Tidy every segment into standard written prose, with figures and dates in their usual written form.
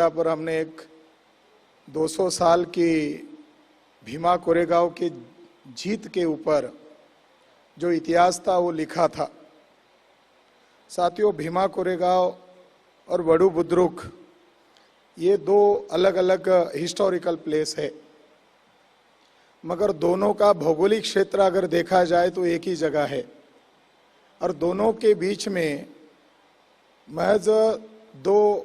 पर हमने एक 200 साल की भीमा कोरेगांव की जीत के ऊपर जो इतिहास था वो लिखा था। साथियों, भीमा कोरेगांव और वडू बुद्रुक ये दो अलग अलग हिस्टोरिकल प्लेस है, मगर दोनों का भौगोलिक क्षेत्र अगर देखा जाए तो एक ही जगह है और दोनों के बीच में महज 2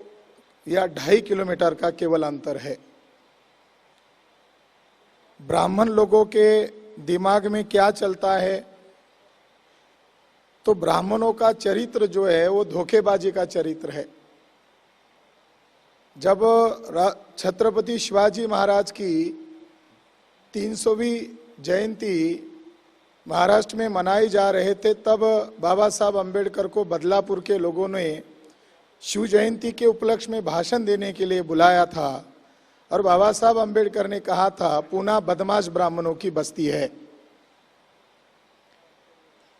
या 2.5 किलोमीटर का केवल अंतर है। ब्राह्मण लोगों के दिमाग में क्या चलता है, तो ब्राह्मणों का चरित्र जो है वो धोखेबाजी का चरित्र है। जब छत्रपति शिवाजी महाराज की 300वीं जयंती महाराष्ट्र में मनाई जा रहे थे, तब बाबा साहब अंबेडकर को बदलापुर के लोगों ने शिव जयंती के उपलक्ष्य में भाषण देने के लिए बुलाया था और बाबा साहब अंबेडकर ने कहा था, पूना बदमाश ब्राह्मणों की बस्ती है।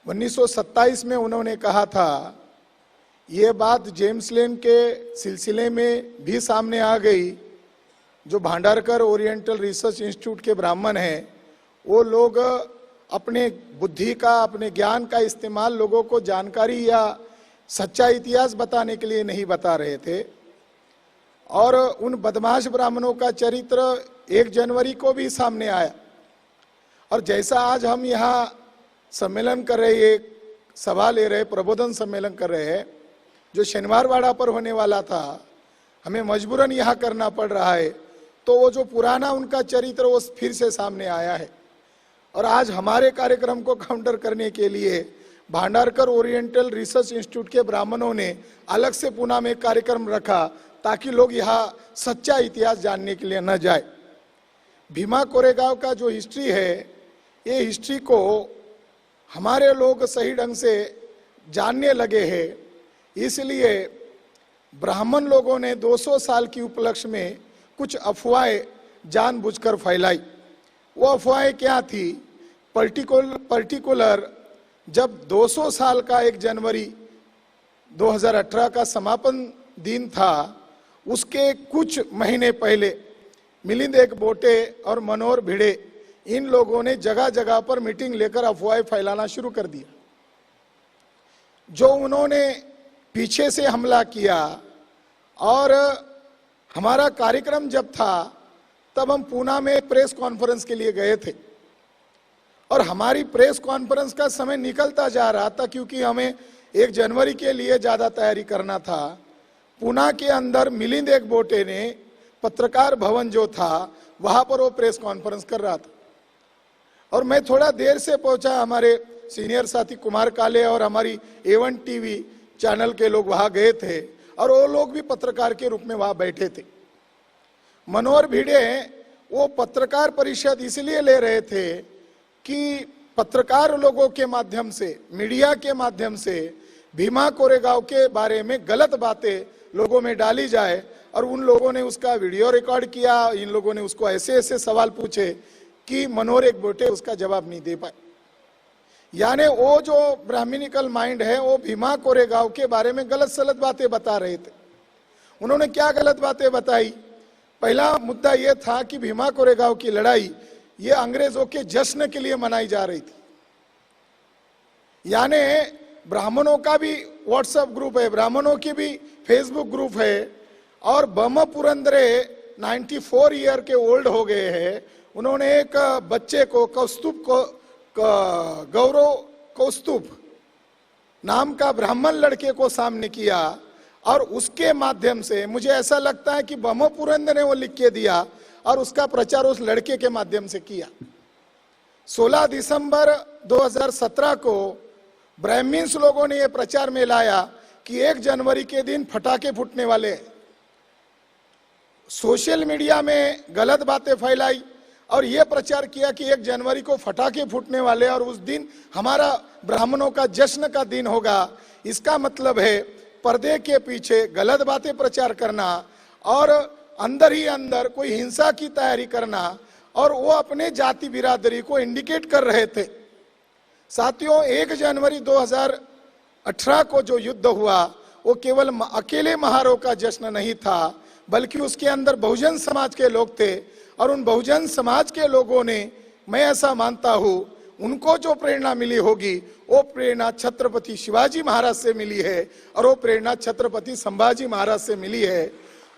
1927 में उन्होंने कहा था। ये बात जेम्स लेन के सिलसिले में भी सामने आ गई। जो भांडारकर ओरिएंटल रिसर्च इंस्टीट्यूट के ब्राह्मण हैं, वो लोग अपने बुद्धि का, अपने ज्ञान का इस्तेमाल लोगों को जानकारी या सच्चा इतिहास बताने के लिए नहीं बता रहे थे और उन बदमाश ब्राह्मणों का चरित्र 1 जनवरी को भी सामने आया। और जैसा आज हम यहाँ सम्मेलन कर रहे, एक सभा ले रहे, प्रबोधन सम्मेलन कर रहे हैं, जो शनिवारवाड़ा पर होने वाला था, हमें मजबूरन यहाँ करना पड़ रहा है, तो वो जो पुराना उनका चरित्र वो फिर से सामने आया है। और आज हमारे कार्यक्रम को काउंटर करने के लिए भांडारकर ओरिएंटल रिसर्च इंस्टीट्यूट के ब्राह्मणों ने अलग से पुणे में कार्यक्रम रखा ताकि लोग यहाँ सच्चा इतिहास जानने के लिए न जाए। भीमा कोरेगांव का जो हिस्ट्री है, ये हिस्ट्री को हमारे लोग सही ढंग से जानने लगे हैं, इसलिए ब्राह्मण लोगों ने 200 साल की उपलक्ष्य में कुछ अफवाहें जानबूझकर फैलाई। वो अफवाहें क्या थी? पर्टिकुलर जब 200 साल का 1 जनवरी 2018 का समापन दिन था, उसके कुछ महीने पहले मिलिंद एकबोटे और मनोहर भिड़े, इन लोगों ने जगह जगह पर मीटिंग लेकर अफवाहें फैलाना शुरू कर दिया। जो उन्होंने पीछे से हमला किया और हमारा कार्यक्रम जब था तब हम पुणे में प्रेस कॉन्फ्रेंस के लिए गए थे और हमारी प्रेस कॉन्फ्रेंस का समय निकलता जा रहा था क्योंकि हमें 1 जनवरी के लिए ज़्यादा तैयारी करना था। पुणे के अंदर मिलिंद एकबोटे ने पत्रकार भवन जो था वहाँ पर वो प्रेस कॉन्फ्रेंस कर रहा था और मैं थोड़ा देर से पहुँचा। हमारे सीनियर साथी कुमार काले और हमारी A1 TV चैनल के लोग वहाँ गए थे और वो लोग भी पत्रकार के रूप में वहाँ बैठे थे। मनोहर भिड़े वो पत्रकार परिषद इसलिए ले रहे थे कि पत्रकार लोगों के माध्यम से, मीडिया के माध्यम से भीमा कोरेगांव के बारे में गलत बातें लोगों में डाली जाए और उन लोगों ने उसका वीडियो रिकॉर्ड किया। इन लोगों ने उसको ऐसे ऐसे सवाल पूछे कि मनोहर एकबोटे उसका जवाब नहीं दे पाए। यानी वो जो ब्राह्मणिकल माइंड है वो भीमा कोरेगांव के बारे में गलत सलत बातें बता रहे थे। उन्होंने क्या गलत बातें बताई? पहला मुद्दा ये था कि भीमा कोरेगांव की लड़ाई ये अंग्रेजों के जश्न के लिए मनाई जा रही थी। यानी ब्राह्मणों का भी व्हाट्सएप ग्रुप है, ब्राह्मणों की भी फेसबुक ग्रुप है और बम पुरंदरे 94 ईयर के ओल्ड हो गए हैं। उन्होंने एक बच्चे को कौस्तुभ को गौरव कौस्तुभ नाम का ब्राह्मण लड़के को सामने किया और उसके माध्यम से मुझे ऐसा लगता है कि बम पुरंदर ने वो लिख के दिया और उसका प्रचार उस लड़के के माध्यम से किया। 16 दिसंबर 2017 को ब्राह्मण्स लोगों ने ये प्रचार में लाया कि 1 जनवरी के दिन फटाके फूटने वाले हैं। सोशल मीडिया में गलत बातें फैलाई और ये प्रचार किया कि 1 जनवरी को फटाके फूटने वाले और उस दिन हमारा ब्राह्मणों का जश्न का दिन होगा। इसका मतलब है पर्दे के पीछे गलत बातें प्रचार करना और अंदर ही अंदर कोई हिंसा की तैयारी करना और वो अपने जाति बिरादरी को इंडिकेट कर रहे थे। साथियों, 1 जनवरी 2018 को जो युद्ध हुआ वो केवल अकेले महारों का जश्न नहीं था, बल्कि उसके अंदर बहुजन समाज के लोग थे। और उन बहुजन समाज के लोगों ने, मैं ऐसा मानता हूं, उनको जो प्रेरणा मिली होगी वो प्रेरणा छत्रपति शिवाजी महाराज से मिली है और वो प्रेरणा छत्रपति संभाजी महाराज से मिली है।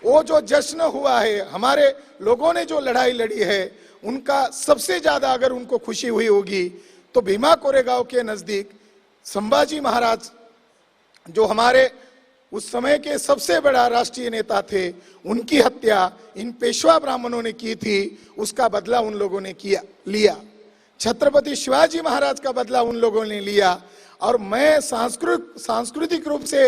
वो जो जश्न हुआ है, हमारे लोगों ने जो लड़ाई लड़ी है, उनका सबसे ज्यादा अगर उनको खुशी हुई होगी तो भीमा कोरेगांव के नजदीक संभाजी महाराज, जो हमारे उस समय के सबसे बड़ा राष्ट्रीय नेता थे, उनकी हत्या इन पेशवा ब्राह्मणों ने की थी, उसका बदला उन लोगों ने लिया। छत्रपति शिवाजी महाराज का बदला उन लोगों ने लिया। और मैं सांस्कृतिक रूप से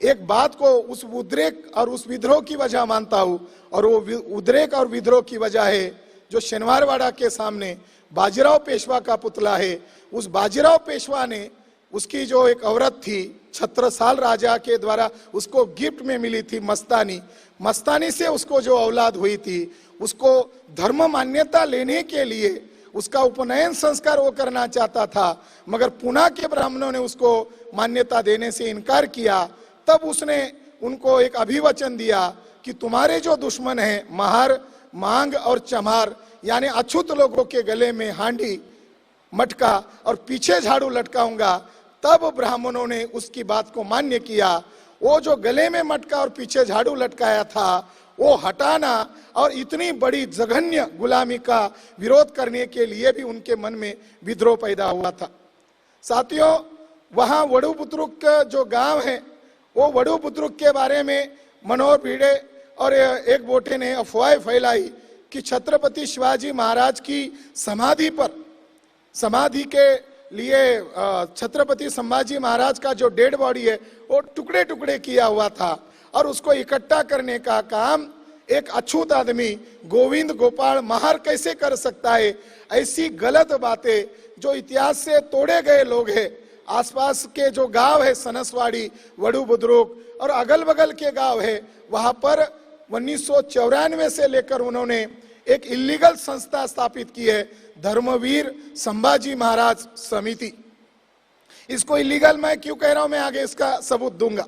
एक बात को उस उद्रेक और उस विद्रोह की वजह मानता हूं, और वो उद्रेक और विद्रोह की वजह है जो शनिवारवाड़ा के सामने बाजीराव पेशवा का पुतला है। उस बाजीराव पेशवा ने, उसकी जो एक औरत थी, छत्रसाल राजा के द्वारा उसको गिफ्ट में मिली थी मस्तानी से उसको जो औलाद हुई थी, उसको धर्म मान्यता लेने के लिए उसका उपनयन संस्कार वो करना चाहता था, मगर पुणे के ब्राह्मणों ने उसको मान्यता देने से इनकार किया। तब उसने उनको एक अभिवचन दिया कि तुम्हारे जो दुश्मन हैं महार, मांग और चमार, यानी अछूत लोगों के गले में हांडी मटका और पीछे झाड़ू लटकाऊंगा। तब ब्राह्मणों ने उसकी बात को मान्य किया। वो जो गले में मटका और पीछे झाड़ू लटकाया था, वो हटाना और इतनी बड़ी जघन्य गुलामी का विरोध करने के लिए भी उनके मन में विद्रोह पैदा हुआ था। साथियों, वहां वडुपुत्रुक जो गांव है, वो वडुपुत्रुक के बारे में मनोहर भिड़े और एक बोटे ने अफवाह फैलाई कि छत्रपति शिवाजी महाराज की समाधि के लिए छत्रपति संभाजी महाराज का जो डेड बॉडी है वो टुकड़े टुकड़े किया हुआ था, और उसको इकट्ठा करने का काम एक अछूत आदमी गोविंद गोपाल महार कैसे कर सकता है। ऐसी गलत बातें जो इतिहास से तोड़े गए लोग हैं, आसपास के जो गांव है सनसवाड़ी, वडुबुद्रुक और अगल बगल के गांव है, वहां पर 1994 से लेकर उन्होंने एक इलीगल संस्था स्थापित की है, धर्मवीर संभाजी महाराज समिति। इसको इलीगल मैं क्यों कह रहा हूं, मैं आगे इसका सबूत दूंगा।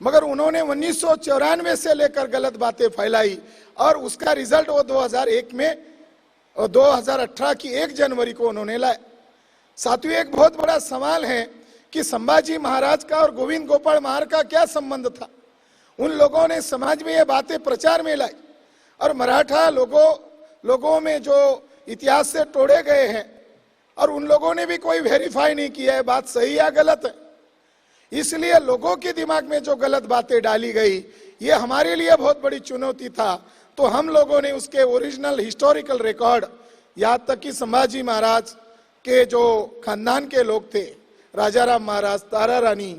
मगर उन्होंने 1994 से लेकर गलत बातें फैलाई और उसका रिजल्ट वो 2001 में 2018 की 1 जनवरी को उन्होंने लाया। साथियों, एक बहुत बड़ा सवाल है कि संभाजी महाराज का और गोविंद गोपाल महार का क्या संबंध था। उन लोगों ने समाज में ये बातें प्रचार में लाई, और मराठा लोगों में जो इतिहास से तोड़े गए हैं, और उन लोगों ने भी कोई वेरीफाई नहीं किया है बात सही या गलत है। इसलिए लोगों के दिमाग में जो गलत बातें डाली गई, ये हमारे लिए बहुत बड़ी चुनौती था। तो हम लोगों ने उसके ओरिजिनल हिस्टोरिकल रिकॉर्ड, यहाँ तक कि संभाजी महाराज के जो खानदान के लोग थे, राजा राम महाराज, तारा रानी,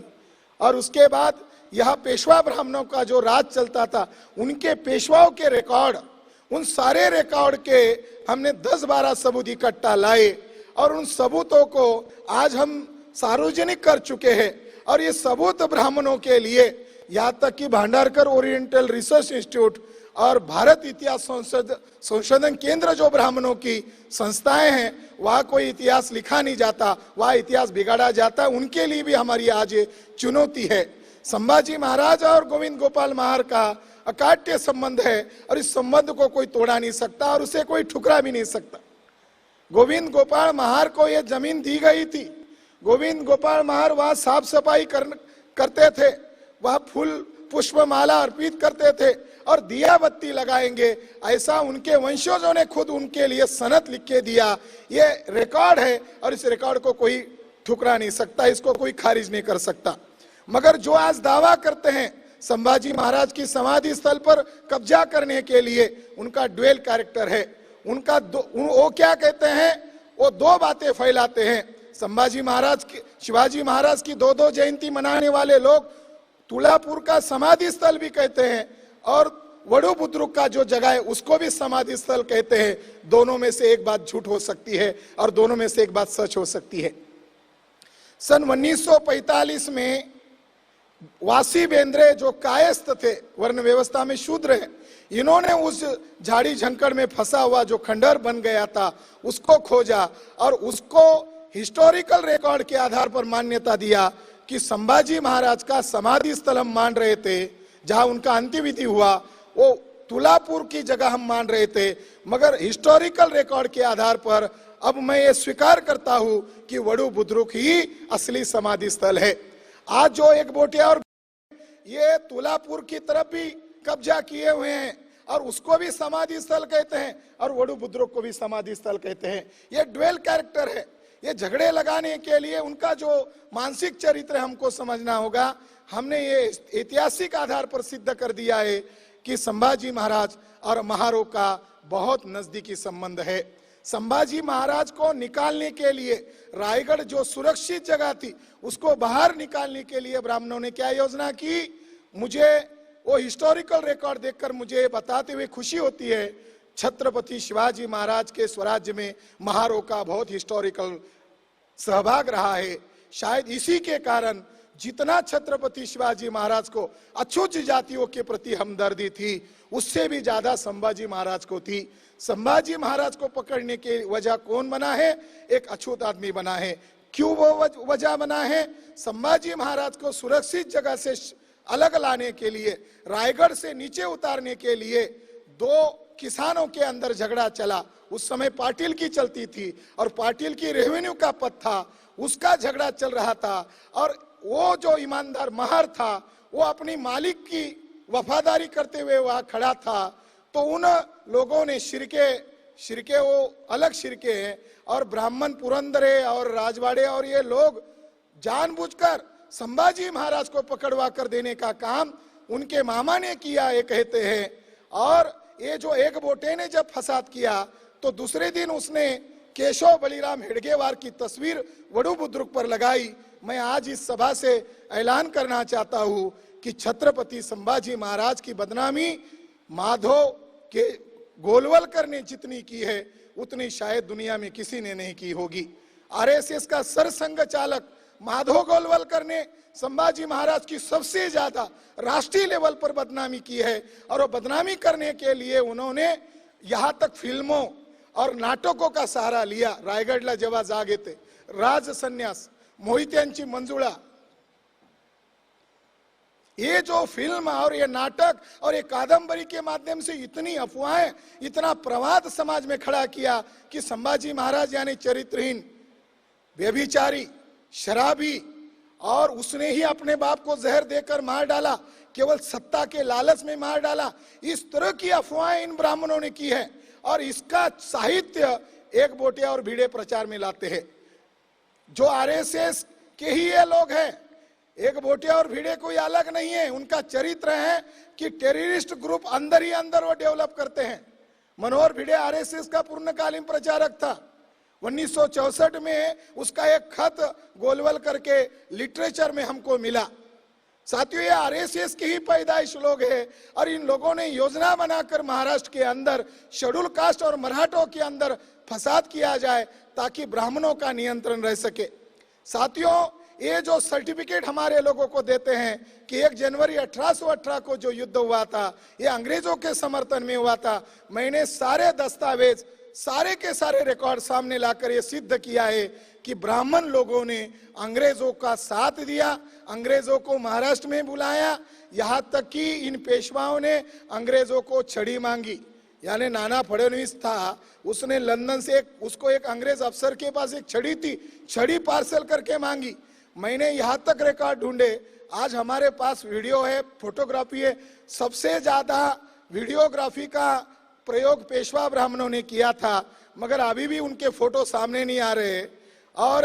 और उसके बाद यहाँ पेशवा ब्राह्मणों का जो राज चलता था, उनके पेशवाओं के रिकॉर्ड, उन सारे रिकॉर्ड के हमने 10-12 सबूत इकट्ठा लाए, और उन सबूतों को आज हम सार्वजनिक कर चुके हैं। और ये सबूत ब्राह्मणों के लिए, यहाँ तक कि भांडारकर ओरिएंटल रिसर्च इंस्टीट्यूट और भारत इतिहास संशोधन केंद्र जो ब्राह्मणों की संस्थाएं हैं, वहाँ कोई इतिहास लिखा नहीं जाता, वहाँ इतिहास बिगाड़ा जाता है। उनके लिए भी हमारी आज ये चुनौती है। संभाजी महाराज और गोविंद गोपाल महार का अकाट्य संबंध है, और इस संबंध को कोई तोड़ा नहीं सकता और उसे कोई ठुकरा भी नहीं सकता। गोविंद गोपाल महार को यह जमीन दी गई थी। गोविंद गोपाल महार वहाँ साफ सफाई करते थे, वहाँ फूल पुष्पमाला अर्पित करते थे और दिया बत्ती लगाएंगे, ऐसा उनके वंशजों ने खुद उनके लिए सनद लिख के दिया। ये रिकॉर्ड है और इस रिकॉर्ड को कोई ठुकरा नहीं सकता, इसको कोई खारिज नहीं कर सकता। मगर जो आज दावा करते हैं संभाजी महाराज की समाधि स्थल पर कब्जा करने के लिए, उनका ड्यूअल कैरेक्टर है। वो क्या कहते हैं, वो 2 बातें फैलाते हैं। संभाजी महाराज की, शिवाजी महाराज की 2-2 जयंती मनाने वाले लोग तुलापुर का समाधि स्थल भी कहते हैं, और वडुबुद्रुक का जो जगह है उसको भी समाधि स्थल कहते हैं। दोनों में से एक बात झूठ हो सकती है और दोनों में से एक बात सच हो सकती है। सन 1945 में वासी बेंद्रे जो कायस्थ थे, वर्ण व्यवस्था में शूद्र है, इन्होंने उस झाड़ी झंकड़ में फंसा हुआ जो खंडहर बन गया था उसको खोजा और उसको हिस्टोरिकल रिकॉर्ड के आधार पर मान्यता दिया कि संभाजी महाराज का समाधि स्थल हम मान रहे थे, जहां उनका अंत्यविधि हुआ, वो तुलापुर की जगह हम मान रहे थे, मगर हिस्टोरिकल रिकॉर्ड के आधार पर अब मैं ये स्वीकार करता हूं कि वडू बुद्रुक ही असली समाधि स्थल है। आज जो एक बोटिया और ये तुलापुर की तरफ भी कब्जा किए हुए हैं और उसको भी समाधि स्थल कहते हैं और वडू बुद्रुक को भी समाधि स्थल कहते हैं। ये ड्वेल कैरेक्टर है। ये झगड़े लगाने के लिए उनका जो मानसिक चरित्र हमको समझना होगा। हमने ये ऐतिहासिक आधार पर सिद्ध कर दिया है कि संभाजी महाराज और महारो का बहुत नजदीकी संबंध है। संभाजी महाराज को निकालने के लिए रायगढ़ जो सुरक्षित जगह थी उसको बाहर निकालने के लिए ब्राह्मणों ने क्या योजना की, मुझे वो हिस्टोरिकल रिकॉर्ड देखकर मुझे बताते हुए खुशी होती है। छत्रपति शिवाजी महाराज के स्वराज्य में महारो का बहुत हिस्टोरिकल सहभाग रहा है। शायद इसी के कारण जितना छत्रपति शिवाजी महाराज को अछूत जातियों के प्रति हमदर्दी थी उससे भी ज्यादा संभाजी महाराज को थी। संभाजी महाराज को पकड़ने की वजह कौन बना है? एक अछूत आदमी बना है। क्यों वो वजह बना है? संभाजी महाराज को सुरक्षित जगह से अलग लाने के लिए, रायगढ़ से नीचे उतारने के लिए दो किसानों के अंदर झगड़ा चला। उस समय पाटिल की चलती थी और पाटिल की रेवेन्यू का पद था, उसका झगड़ा चल रहा था और वो जो ईमानदार महार था वो अपनी मालिक की वफादारी करते हुए वहां खड़ा था। तो उन लोगों ने शिरके वो अलग शिरके हैं और ब्राह्मण पुरंदरे और राजवाड़े और ये लोग जानबूझकर संभाजी महाराज को पकड़वा कर देने का काम उनके मामा ने किया, ये कहते हैं। और ये जो एक बोटे ने जब फसाद किया तो दूसरे दिन उसने केशव बलिराम हेडगेवार की तस्वीर वडू बुद्रुक पर लगाई। मैं आज इस सभा से ऐलान करना चाहता हूं कि छत्रपति संभाजी महाराज की बदनामी माधव के गोलवलकर ने जितनी की है उतनी शायद दुनिया में किसी ने नहीं की होगी। आरएसएस का सरसंघ चालक माधव गोलवलकर ने संभाजी महाराज की सबसे ज्यादा राष्ट्रीय लेवल पर बदनामी की है और वो बदनामी करने के लिए उन्होंने यहां तक फिल्मों और नाटकों का सहारा लिया। रायगढ़ला जेव्हा जाग येते, राज संन्यास, मोहित्यांची मंजुळा, ये जो फिल्म और ये नाटक और ये कादंबरी के माध्यम से इतनी अफवाहें, इतना प्रवाद समाज में खड़ा किया कि संभाजी महाराज यानी चरित्रहीन, व्यभिचारी, शराबी और उसने ही अपने बाप को जहर देकर मार डाला, केवल सत्ता के लालच में मार डाला। इस तरह की अफवाहें इन ब्राह्मणों ने की है और इसका साहित्य एक बोटिया और भिड़े प्रचार में लाते हैं। जो आरएसएस के ही ये लोग हैं, एक बोटिया और भिड़े कोई अलग नहीं है। उनका चरित्र है कि टेररिस्ट ग्रुप अंदर ही अंदर वो डेवलप करते हैं। मनोहर भिड़े आरएसएस का पूर्णकालीन प्रचारक था। 1964 में उसका एक खत गोलवलकर के लिटरेचर में हमको मिला। साथियों, ये आरएसएस के ही पैदाइश लोग हैं और इन लोगों ने योजना बनाकर महाराष्ट्र के अंदर शेड्यूल कास्ट और मराठों के अंदर फसाद किया जाए ताकि ब्राह्मणों का नियंत्रण रह सके। साथियों, ये जो सर्टिफिकेट हमारे लोगों को देते हैं कि 1 जनवरी 1818 को जो युद्ध हुआ था ये अंग्रेजों के समर्थन में हुआ था, मैंने सारे दस्तावेज, सारे के सारे रिकॉर्ड सामने लाकर ये सिद्ध किया है कि ब्राह्मण लोगों ने अंग्रेजों का साथ दिया, अंग्रेजों को महाराष्ट्र में बुलाया, यहाँ तक कि इन पेशवाओं ने अंग्रेजों को छड़ी मांगी। यानी नाना फडणवीस था, उसने लंदन से उसको एक अंग्रेज अफसर के पास एक छड़ी थी, छड़ी पार्सल करके मांगी। मैंने यहाँ तक रिकॉर्ड ढूंढे, आज हमारे पास वीडियो है, फोटोग्राफी है। सबसे ज्यादा वीडियोग्राफी का प्रयोग पेशवा ब्राह्मणों ने किया था, मगर अभी भी उनके फोटो सामने नहीं आ रहे। और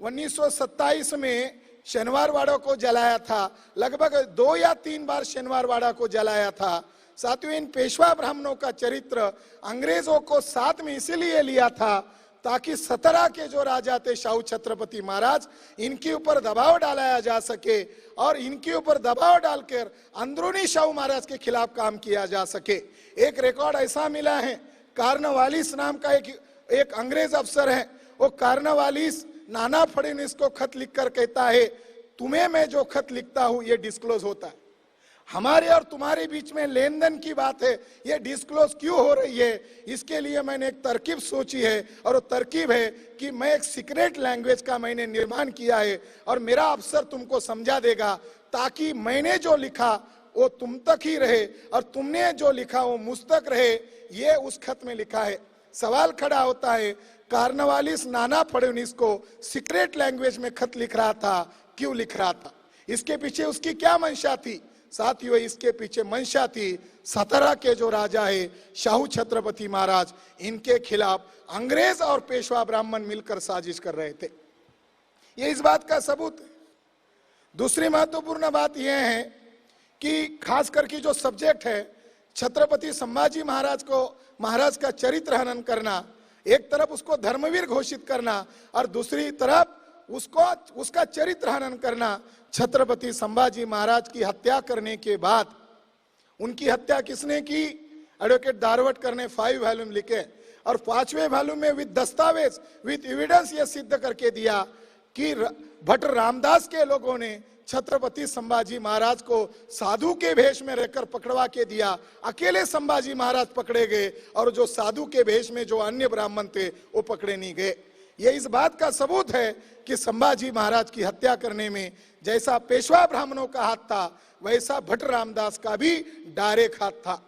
1927 में शनिवारवाड़ा को जलाया था, लगभग 2 या 3 बार शनिवारवाड़ा को जलाया था। साथियों, इन पेशवा ब्राह्मणों का चरित्र अंग्रेजों को साथ में इसलिए लिया था ताकि 17 के जो राजा थे शाहू छत्रपति महाराज, इनके ऊपर दबाव डाला जा सके और इनके ऊपर दबाव डालकर अंदरूनी शाहू महाराज के खिलाफ काम किया जा सके। एक रिकॉर्ड ऐसा मिला है, कार्नवालिस नाम का एक अंग्रेज अफसर है, वो कार्नवालिस नाना फडणवीस को खत लिखकर कहता है, तुम्हें मैं जो खत लिखता हूं ये डिस्क्लोज होता है। हमारे और तुम्हारे बीच में लेन देन की बात है, ये डिस्क्लोज क्यों हो रही है? इसके लिए मैंने एक तरकीब सोची है और वो तरकीब है कि मैं एक सीक्रेट लैंग्वेज का मैंने निर्माण किया है और मेरा अफसर तुमको समझा देगा ताकि मैंने जो लिखा वो तुम तक ही रहे और तुमने जो लिखा वो मुझ तक रहे, ये उस खत में लिखा है। सवाल खड़ा होता है, कार्नवालिस नाना फडणवीस को सीक्रेट लैंग्वेज में खत लिख रहा था, क्यों लिख रहा था? इसके पीछे उसकी क्या मंशा थी? साथियों, इसके पीछे मंशा थी सतारा के जो राजा है शाहू छत्रपति महाराज, इनके खिलाफ अंग्रेज और पेशवा ब्राह्मण मिलकर साजिश कर रहे थे। ये इस बात का सबूत है। दूसरी महत्वपूर्ण बात यह है कि खास करके जो सब्जेक्ट है छत्रपति संभाजी महाराज का चरित्र हनन करना, एक तरफ उसको धर्मवीर घोषित करना और दूसरी तरफ उसका चरित्र हनन करना। छत्रपति संभाजी महाराज की हत्या करने के बाद, उनकी हत्या किसने की? एडवोकेट दारवटकर ने 5 वॉल्यूम लिखे और 5वें वॉल्यूम में विद दस्तावेज विद एविडेंस ये सिद्ध करके दिया कि भट्ट रामदास के लोगों ने छत्रपति संभाजी महाराज को साधु के भेष में रहकर पकड़वा के दिया। अकेले संभाजी महाराज पकड़े गए और जो साधु के भेष में जो अन्य ब्राह्मण थे वो पकड़े नहीं गए। ये इस बात का सबूत है कि संभाजी महाराज की हत्या करने में जैसा पेशवा ब्राह्मणों का हाथ था, वैसा भट्ट रामदास का भी डायरेक्ट हाथ था।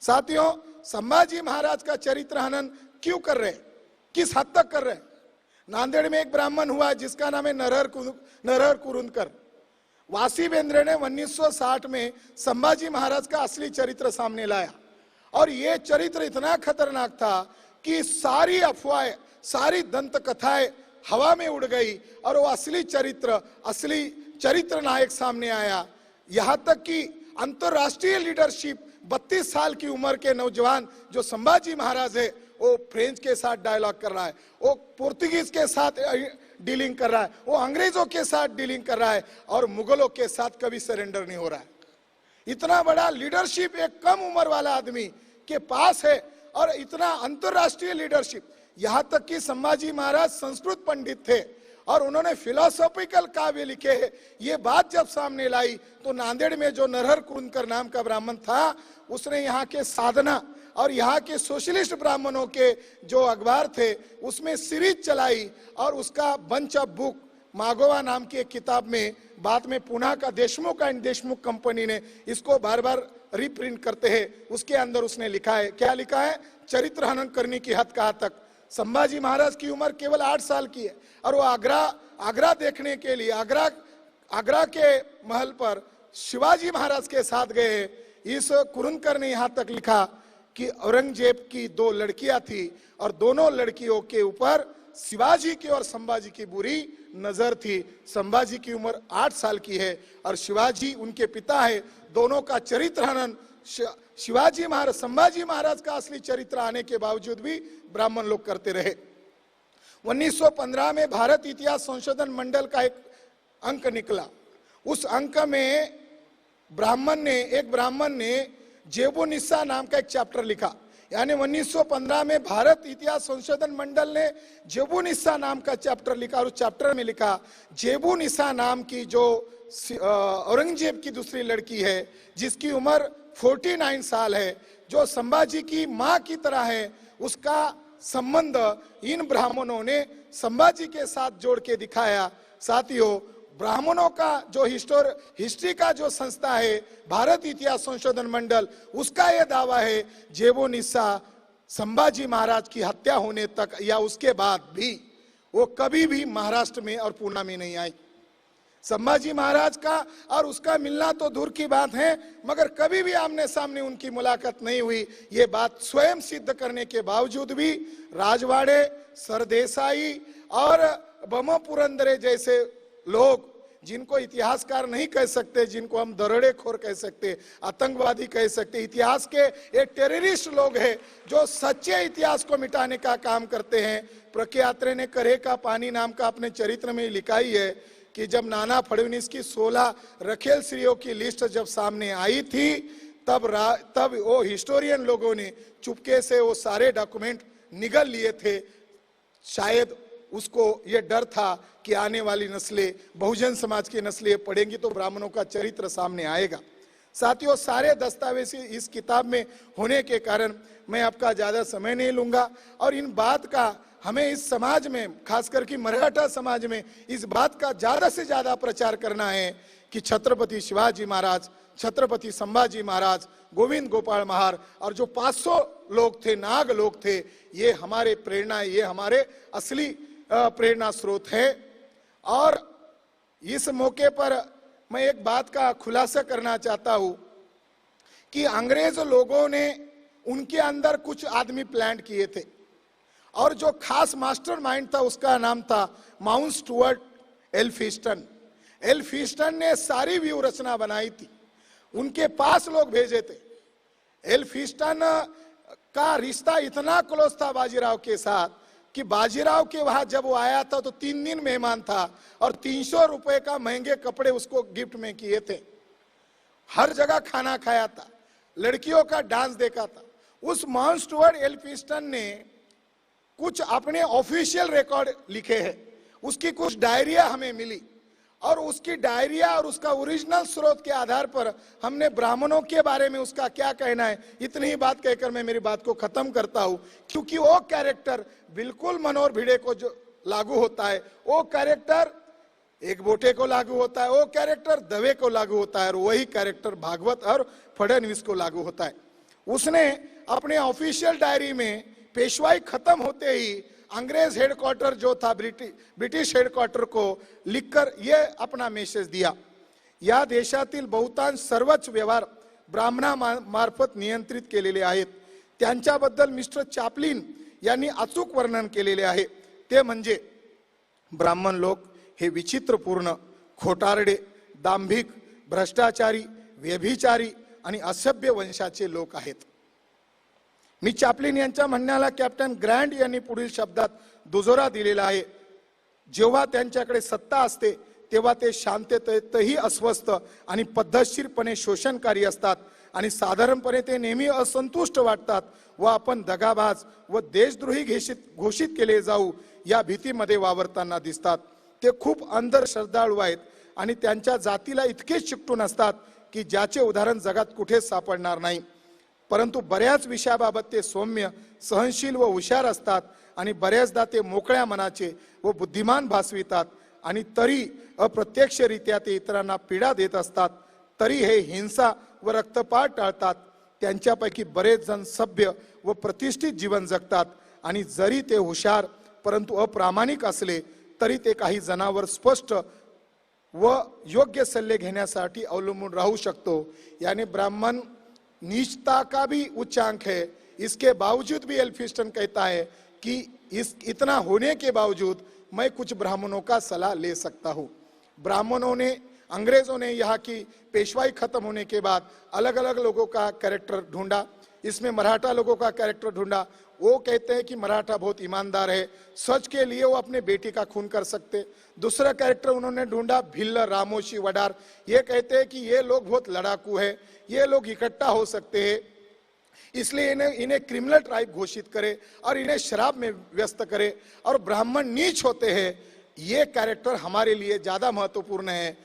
साथियों, संभाजी महाराज का चरित्र हनन क्यों कर रहे, किस हद तक कर रहे? नांदेड़ में एक ब्राह्मण हुआ जिसका नाम है नरहर कुरुंदकर। वासीवेंद्र ने 1960 में संभाजी महाराज का असली चरित्र सामने लाया और ये चरित्र इतना खतरनाक था कि सारी अफवाहें, सारी दंत कथाएं हवा में उड़ गई और वो असली चरित्र नायक सामने आया। यहां तक कि अंतरराष्ट्रीय लीडरशिप 32 साल की उम्र के नौजवान जो संभाजी महाराज है, वो फ्रेंच के साथ डायलॉग कर रहा है, वो पुर्तगीज के साथ डीलिंग कर रहा है, वो अंग्रेजों के साथ डीलिंग कर रहा है और मुगलों के साथ कभी सरेंडर नहीं हो रहा है। इतना बड़ा लीडरशिप एक कम उम्र वाला आदमी के पास है और इतना अंतरराष्ट्रीय लीडरशिप। यहां तक कि संभाजी महाराज संस्कृत पंडित थे और उन्होंने फिलोसॉफिकल काव्य लिखे हैं। ये बात जब सामने लाई तो नांदेड़ में जो नरहर कुरुंदकर नाम का ब्राह्मण था, उसने यहाँ के साधना और यहाँ के सोशलिस्ट ब्राह्मणों के जो अखबार थे उसमें सीरीज चलाई और उसका बंच ऑफ बुक मागोवा नाम की एक किताब में बाद में पुणे का देशमुख एंड देशमुख कंपनी ने इसको बार बार रीप्रिंट करते हैं। उसके अंदर उसने लिखा है, क्या लिखा है? चरित्र हनन करने की हद कहाँ तक। संभाजी महाराज की उम्र केवल 8 साल की है और वो आगरा देखने के लिए आगरा के महल पर शिवाजी महाराज के साथ गए। इस कुरुंदकर ने यहाँ तक लिखा कि औरंगजेब की 2 लड़कियां थी और दोनों लड़कियों के ऊपर शिवाजी की और संभाजी की बुरी नजर थी। संभाजी की उम्र 8 साल की है और शिवाजी उनके पिता है। दोनों का चरित्र हनन संभाजी महाराज का असली चरित्र आने के बावजूद भी ब्राह्मण लोग करते रहे। 1915 में भारत इतिहास संशोधन मंडल का एक अंक निकला। उस अंक में एक ब्राह्मण ने जेबुनिस्सा नाम का एक चैप्टर लिखा। यानी 1915 में भारत इतिहास संशोधन मंडल ने जेबुनिस्सा नाम का चैप्टर लिखा और उस चैप्टर में लिखा जेबुनिस्सा नाम की जो औरंगजेब की दूसरी लड़की है जिसकी उम्र 49 साल है, जो संभाजी की मां की तरह है, उसका संबंध इन ब्राह्मणों ने संभाजी के साथ जोड़ के दिखाया। साथियों, ब्राह्मणों का जो हिस्ट्री का जो संस्था है भारत इतिहास संशोधन मंडल, उसका यह दावा है जेबुनिस्सा संभाजी महाराज की हत्या होने तक या उसके बाद भी वो कभी भी महाराष्ट्र में और पुणे में नहीं आई। संभाजी महाराज का और उसका मिलना तो दूर की बात है, मगर कभी भी आमने सामने उनकी मुलाकात नहीं हुई। ये बात स्वयं सिद्ध करने के बावजूद भी राजवाड़े, सरदेसाई और बम पुरंदरे जैसे लोग, जिनको इतिहासकार नहीं कह सकते, जिनको हम दरोडेखोर कह सकते, आतंकवादी कह सकते, इतिहास के ये टेररिस्ट लोग हैं जो सच्चे इतिहास को मिटाने का काम करते हैं। प्रख्यात्रे ने करे का पानी नाम का अपने चरित्र में लिखा ही है कि जब नाना फडणवीस की 16 रखेल स्त्रियों की लिस्ट जब सामने आई थी तब वो हिस्टोरियन लोगों ने चुपके से वो सारे डॉक्यूमेंट निगल लिए थे। शायद उसको ये डर था कि आने वाली नस्लें, बहुजन समाज की नस्लें पढ़ेंगी तो ब्राह्मणों का चरित्र सामने आएगा। साथियों, सारे दस्तावेज इस किताब में होने के कारण मैं आपका ज्यादा समय नहीं लूंगा और इन बात का हमें इस समाज में, खास करके मराठा समाज में, इस बात का ज्यादा से ज्यादा प्रचार करना है कि छत्रपति शिवाजी महाराज छत्रपति संभाजी महाराज, गोविंद गोपाल महार और जो 500 लोग थे, नाग लोग थे, ये हमारे प्रेरणा, ये हमारे असली प्रेरणा स्रोत है। और इस मौके पर मैं एक बात का खुलासा करना चाहता हूं कि अंग्रेज लोगों ने उनके अंदर कुछ आदमी प्लांट किए थे और जो खास मास्टरमाइंड था उसका नाम था माउंट स्टुअर्ट एल्फिस्टन। एल्फिस्टन ने सारी व्यू रचना बनाई थी, उनके पास लोग भेजे थे। एल्फिस्टन का रिश्ता इतना क्लोज था बाजीराव के साथ कि बाजीराव के वहां जब वो आया था तो 3 दिन मेहमान था और 300 रुपए का महंगे कपड़े उसको गिफ्ट में किए थे। हर जगह खाना खाया था, लड़कियों का डांस देखा था। उस माउंट स्टुअर्ट एल्फिस्टन ने कुछ अपने ऑफिशियल रिकॉर्ड लिखे हैं, उसकी कुछ डायरिया हमें मिली और उसकी डायरिया और उसका ओरिजिनल स्रोत के आधार पर हमने ब्राह्मणों के बारे में उसका क्या कहना है, इतनी ही बात कहकर मैं मेरी बात को खत्म करता हूं। क्योंकि वो कैरेक्टर बिल्कुल मनोहर भिड़े को जो लागू होता है, वो कैरेक्टर एक बोटे को लागू होता है, वो कैरेक्टर दवे को लागू होता है और वही कैरेक्टर भागवत और फडणवीस को लागू होता है। उसने अपने ऑफिशियल डायरी में पेशवाई खत्म होते ही अंग्रेज हेडक्वार्टर जो था, ब्रिटिश हेडक्वार्टर को लिखकर यह अपना मैसेज दिया, या देशातील बहुतांश सर्वच व्यवहार ब्राह्मणामार्फत नियंत्रित केलेले आहेत। त्यांच्याबद्दल मिस्टर चॅप्लिन यांनी अचूक वर्णन केलेले आहे, ते म्हणजे ब्राह्मण लोक हे विचित्रपूर्ण, खोटारडे, दांभिक, भ्रष्टाचारी, व्यभिचारी आणि असभ्य वंशाचे लोक आहेत। मी चॅप्लिन यांच्या म्हणण्याला कॅप्टन ग्रँट यांनी पुढील शब्दात दुजोरा दिलेला आहे, जेव्हा त्यांच्याकडे सत्ता असते तेव्हा ते शांततेतही अस्वस्थ आणि पद्धतशीरपणे शोषणकारी असतात आणि साधारणपणे ते नेहमी असंतुष्ट वाटतात व आपण दगाबाज व देशद्रोही घोषित केले जाऊ या भीतीमध्ये वावरताना दिसतात। ते खूप अंध श्रद्धाळू आहेत आणि त्यांच्या जातीला इतके चिकटून असतात की ज्याचे उदाहरण जगात कुठेच सापडणार नाही। परंतु बऱ्याच विषयाबाबत ते सौम्य, सहनशील व हुशार असतात आणि बऱ्याचदा ते मोकळ्या मनाचे व बुद्धिमान भासवितात आणि तरी अप्रत्यक्षरित्या ते इतरांना पीडा देत असतात। तरी हे हिंसा व रक्तपात टाळतात। त्यांच्यापैकी बरेच जण सभ्य व प्रतिष्ठित जीवन जगतात आणि जरी ते हुशार परंतु अप्रामाणिक असले तरी ते काही जणांवर स्पष्ट व योग्य सल्ले घेण्यासाठी अवलंबून राहू शकतो। यानी ब्राह्मण नीचता का भी उच्चांक है। इसके बावजूद भी एल्फिस्टन कहता है कि इतना होने के बावजूद मैं कुछ ब्राह्मणों का सलाह ले सकता हूँ। ब्राह्मणों ने, अंग्रेजों ने यहाँ की पेशवाई खत्म होने के बाद अलग अलग लोगों का कैरेक्टर ढूंढा, इसमें मराठा लोगों का कैरेक्टर ढूंढा। वो कहते हैं कि मराठा बहुत ईमानदार है, सच के लिए वो अपने बेटी का खून कर सकते। दूसरा कैरेक्टर उन्होंने ढूंढा भिल्ल, रामोशी, वडार। ये कहते हैं कि ये लोग बहुत लड़ाकू है, ये लोग इकट्ठा हो सकते हैं, इसलिए इन्हें क्रिमिनल ट्राइब घोषित करे और इन्हें शराब में व्यस्त करे और ब्राह्मण नीच होते हैं। ये कैरेक्टर हमारे लिए ज्यादा महत्वपूर्ण है।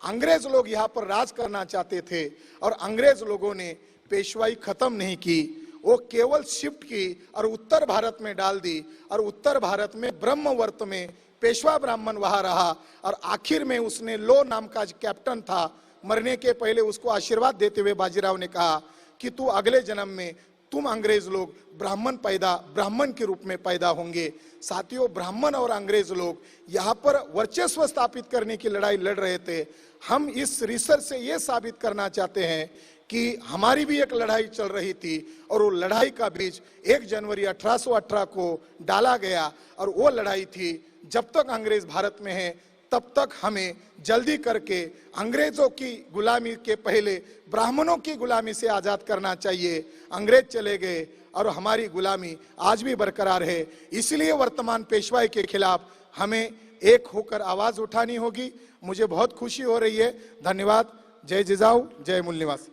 अंग्रेज लोग यहाँ पर राज करना चाहते थे और अंग्रेज लोगों ने पेशवाई खत्म नहीं की, वो केवल शिफ्ट की और उत्तर भारत में डाल दी और उत्तर भारत में ब्रह्मवर्त में पेशवा ब्राह्मण वहां रहा और आखिर में उसने लो नाम का कैप्टन था, मरने के पहले उसको आशीर्वाद देते हुए बाजीराव ने कहा कि तू अगले जन्म में तुम अंग्रेज लोग ब्राह्मण के रूप में पैदा होंगे। साथियों, ब्राह्मण और अंग्रेज लोग यहाँ पर वर्चस्व स्थापित करने की लड़ाई लड़ रहे थे। हम इस रिसर्च से ये साबित करना चाहते हैं कि हमारी भी एक लड़ाई चल रही थी और वो लड़ाई का बीज 1 जनवरी 1818 को डाला गया और वो लड़ाई थी जब तक अंग्रेज भारत में है तब तक हमें जल्दी करके अंग्रेजों की गुलामी के पहले ब्राह्मणों की गुलामी से आजाद करना चाहिए। अंग्रेज चले गए और हमारी गुलामी आज भी बरकरार है। इसलिए वर्तमान पेशवाई के खिलाफ हमें एक होकर आवाज उठानी होगी। मुझे बहुत खुशी हो रही है। धन्यवाद। जय जिजाऊ, जय मूल निवास।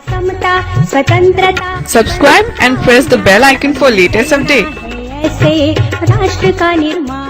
समता स्वतंत्रता। Subscribe and press the bell icon for latest update. ऐसे राष्ट्र का निर्माण।